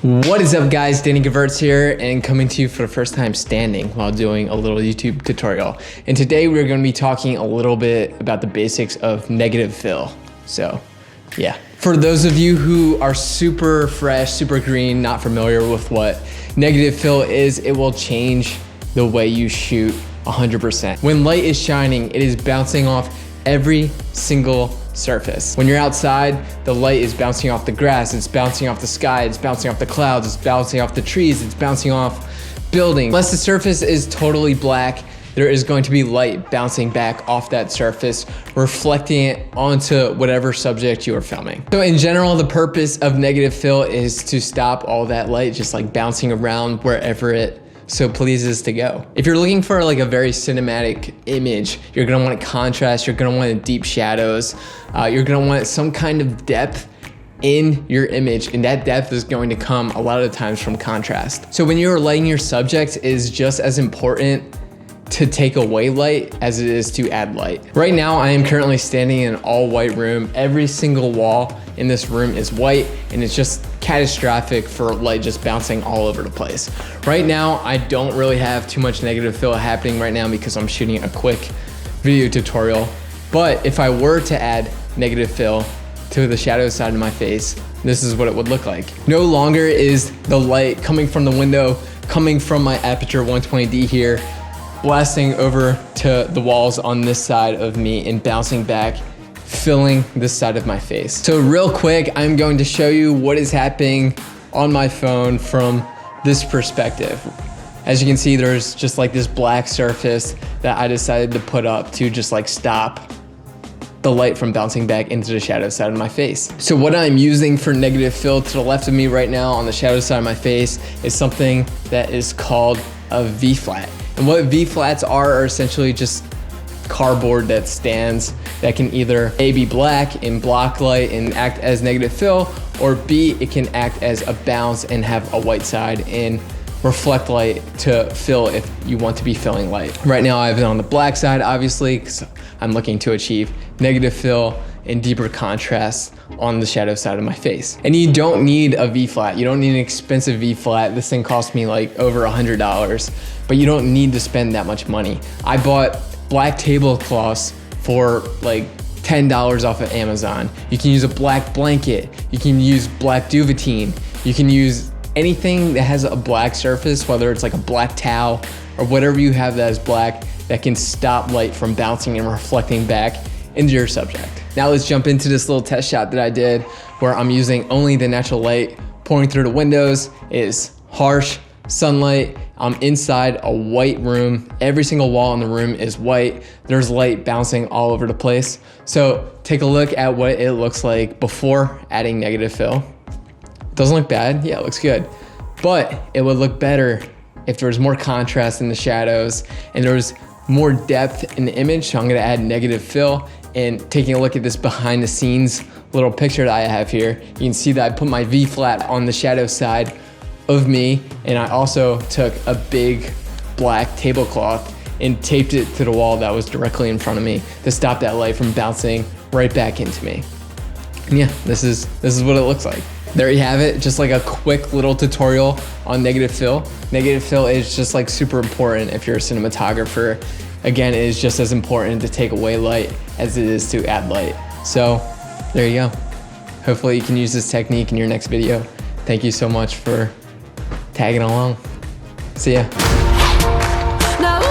What is up guys, Danny Gevirtz here and coming to you for the first time standing while doing a little YouTube tutorial. And today we're going to be talking a little bit about the basics of negative fill. So yeah, for those of you who are super fresh, super green, not familiar with what negative fill is, it will change the way you shoot 100%. When light is shining, it is bouncing off every single surface. When you're outside, the light is bouncing off the grass, it's bouncing off the sky, it's bouncing off the clouds, it's bouncing off the trees, it's bouncing off buildings. Unless the surface is totally black, there is going to be light bouncing back off that surface, reflecting it onto whatever subject you are filming. So in general, the purpose of negative fill is to stop all that light just like bouncing around wherever it so pleases to go. If you're looking for like a very cinematic image, you're gonna want contrast, you're gonna want deep shadows, you're gonna want some kind of depth in your image, and that depth is going to come a lot of the times from contrast. So when you're lighting your subject, it is just as important to take away light as it is to add light. Right now, I am currently standing in an all white room. Every single wall in this room is white, and it's just catastrophic for light just bouncing all over the place. Right now, I don't really have too much negative fill happening right now because I'm shooting a quick video tutorial. But if I were to add negative fill to the shadow side of my face, this is what it would look like. No longer is the light coming from the window, coming from my aperture 120D here, blasting over to the walls on this side of me and bouncing back, filling this side of my face. So real quick, I'm going to show you what is happening on my phone from this perspective. As you can see, there's just like this black surface that I decided to put up to just like stop the light from bouncing back into the shadow side of my face. So what I'm using for negative fill to the left of me right now on the shadow side of my face is something that is called a V-flat. And what V-flats are essentially just cardboard that stands that can either A, be black and block light and act as negative fill, or B, it can act as a bounce and have a white side and reflect light to fill if you want to be filling light. Right now I have it on the black side, obviously, because I'm looking to achieve negative fill and deeper contrast on the shadow side of my face. And you don't need a V-flat. You don't need an expensive V-flat. This thing cost me like over $100, but you don't need to spend that much money. I bought black tablecloths for like $10 off of Amazon. You can use a black blanket. You can use black duvetine. You can use anything that has a black surface, whether it's like a black towel or whatever you have that is black, that can stop light from bouncing and reflecting back into your subject. Now let's jump into this little test shot that I did where I'm using only the natural light pouring through the windows. It is harsh sunlight. I'm inside a white room. Every single wall in the room is white. There's light bouncing all over the place. So take a look at what it looks like before adding negative fill. Doesn't look bad. Yeah, it looks good. But it would look better if there was more contrast in the shadows and there was more depth in the image. So I'm gonna add negative fill. And taking a look at this behind the scenes little picture that I have here, you can see that I put my V-flat on the shadow side of me, and I also took a big black tablecloth and taped it to the wall that was directly in front of me to stop that light from bouncing right back into me. And yeah, this is what it looks like. There you have it, just like a quick little tutorial on negative fill. Negative fill is just like super important if you're a cinematographer. Again, it is just as important to take away light as it is to add light. So there you go. Hopefully you can use this technique in your next video. Thank you so much for tagging along. See ya. No.